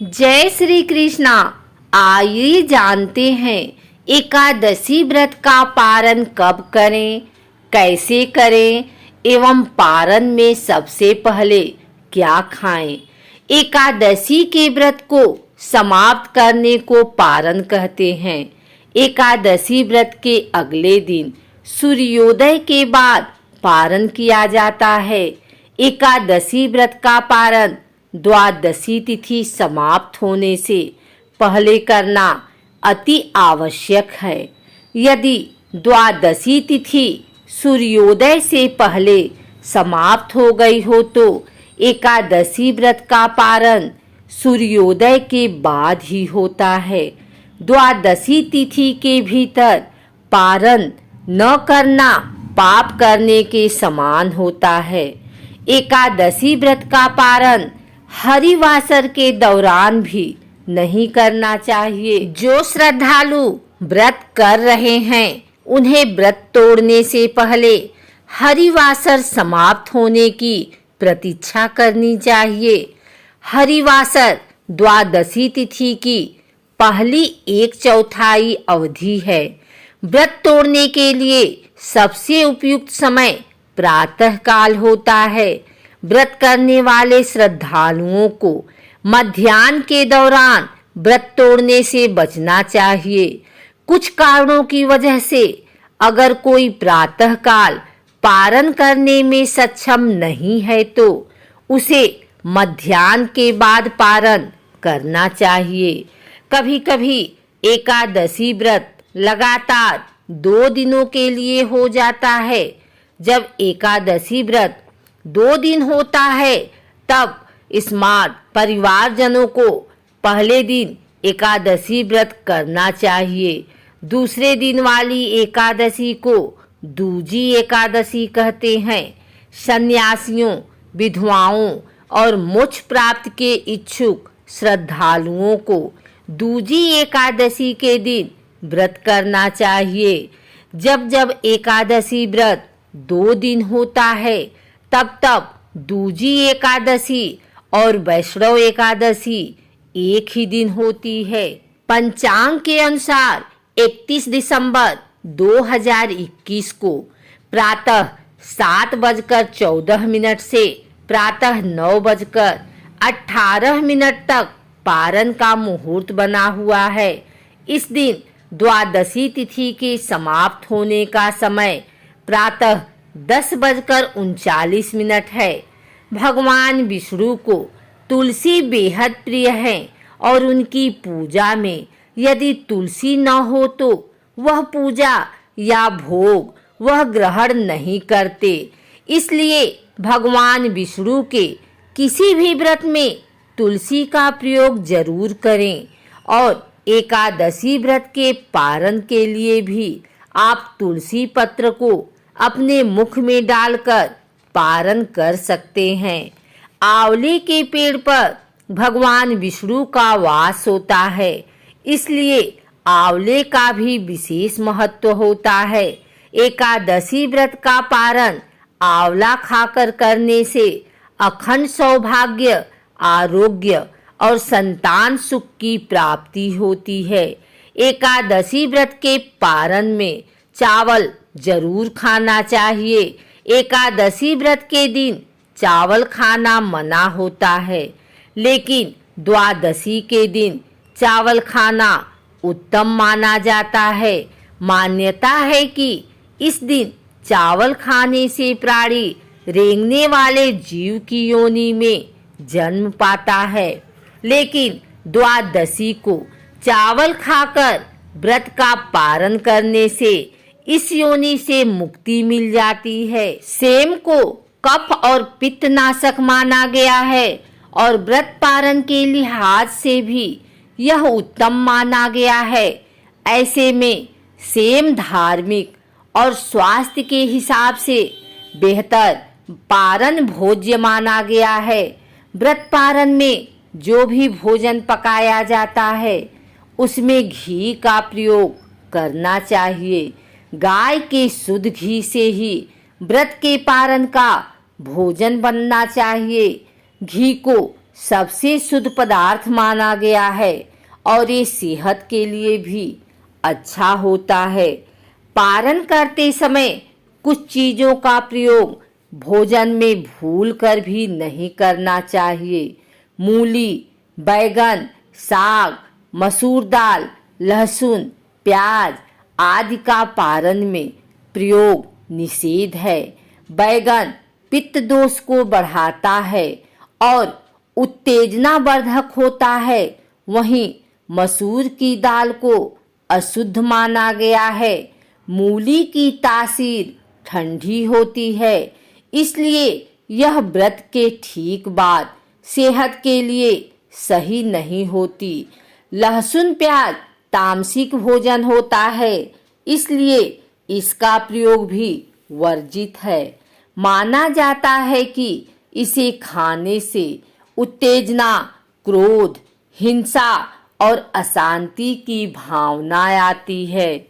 जय श्री कृष्णा। आइए जानते हैं एकादशी व्रत का पारण कब करें, कैसे करें एवं पारण में सबसे पहले क्या खाएं। एकादशी के व्रत को समाप्त करने को पारण कहते हैं। एकादशी व्रत के अगले दिन सूर्योदय के बाद पारण किया जाता है। एकादशी व्रत का पारण द्वादशी तिथि समाप्त होने से पहले करना अति आवश्यक है। यदि द्वादशी तिथि सूर्योदय से पहले समाप्त हो गई हो तो एकादशी व्रत का पारण सूर्योदय के बाद ही होता है। द्वादशी तिथि के भीतर पारण न करना पाप करने के समान होता है। एकादशी व्रत का पारण हरिवासर के दौरान भी नहीं करना चाहिए। जो श्रद्धालु व्रत कर रहे हैं उन्हें व्रत तोड़ने से पहले हरिवासर समाप्त होने की प्रतीक्षा करनी चाहिए। हरिवासर द्वादशी तिथि की पहली 1/4 अवधि है। व्रत तोड़ने के लिए सबसे उपयुक्त समय प्रातः काल होता है। व्रत करने वाले श्रद्धालुओं को मध्याह्न के दौरान व्रत तोड़ने से बचना चाहिए। कुछ कारणों की वजह से अगर कोई प्रातः काल पारण करने में सक्षम नहीं है तो उसे मध्याह्न के बाद पारण करना चाहिए। कभी-कभी एकादशी व्रत लगातार 2 दिनों के लिए हो जाता है। जब एकादशी व्रत 2 दिन होता है तब स्मार्ट परिवारजनों को पहले दिन एकादशी व्रत करना चाहिए। दूसरे दिन वाली एकादशी को दूजी एकादशी कहते हैं। सन्यासियों, विधवाओं और मोक्ष प्राप्त के इच्छुक श्रद्धालुओं को दूजी एकादशी के दिन व्रत करना चाहिए। जब जब एकादशी व्रत 2 दिन होता है तब दूजी एकादशी और वैष्णव एकादशी एक ही दिन होती है। पंचांग के अनुसार 31 दिसंबर 2021 को प्रातः 7:14 से प्रातः 9:18 तक पारण का मुहूर्त बना हुआ है। इस दिन द्वादशी तिथि के समाप्त होने का समय प्रातः 10:39 है। भगवान विष्णु को तुलसी बेहद प्रिय है और उनकी पूजा में यदि तुलसी न हो तो वह पूजा या भोग वह ग्रहण नहीं करते। इसलिए भगवान विष्णु के किसी भी व्रत में तुलसी का प्रयोग जरूर करें और एकादशी व्रत के पारण के लिए भी आप तुलसी पत्र को अपने मुख में डालकर पारण कर सकते हैं। आंवले के पेड़ पर भगवान विष्णु का वास होता है, इसलिए आंवले का भी विशेष महत्व होता है। एकादशी व्रत का पारण आंवला खाकर करने से अखंड सौभाग्य, आरोग्य और संतान सुख की प्राप्ति होती है। एकादशी व्रत के पारण में चावल जरूर खाना चाहिए। एकादशी व्रत के दिन चावल खाना मना होता है, लेकिन द्वादशी के दिन चावल खाना उत्तम माना जाता है। मान्यता है कि इस दिन चावल खाने से प्राणी रेंगने वाले जीव की योनि में जन्म पाता है, लेकिन द्वादशी को चावल खाकर व्रत का पारण करने से इस योनि से मुक्ति मिल जाती है। सेम को कफ और पित्त नाशक माना गया है और व्रत पारण के लिहाज से भी यह उत्तम माना गया है। ऐसे में सेम धार्मिक और स्वास्थ्य के हिसाब से बेहतर पारण भोज्य माना गया है। व्रत पारण में जो भी भोजन पकाया जाता है उसमें घी का प्रयोग करना चाहिए। गाय के शुद्ध घी से ही व्रत के पारण का भोजन बनना चाहिए। घी को सबसे शुद्ध पदार्थ माना गया है और ये सेहत के लिए भी अच्छा होता है। पारण करते समय कुछ चीजों का प्रयोग भोजन में भूल कर भी नहीं करना चाहिए। मूली, बैगन, साग, मसूर दाल, लहसुन, प्याज आदि का पारण में प्रयोग निषेध है। बैगन पित्त दोष को बढ़ाता है और उत्तेजनावर्धक होता है। वहीं मसूर की दाल को अशुद्ध माना गया है। मूली की तासीर ठंडी होती है, इसलिए यह व्रत के ठीक बाद सेहत के लिए सही नहीं होती। लहसुन प्याज तामसिक भोजन होता है, इसलिए इसका प्रयोग भी वर्जित है। माना जाता है कि इसे खाने से उत्तेजना, क्रोध, हिंसा और अशांति की भावना आती है।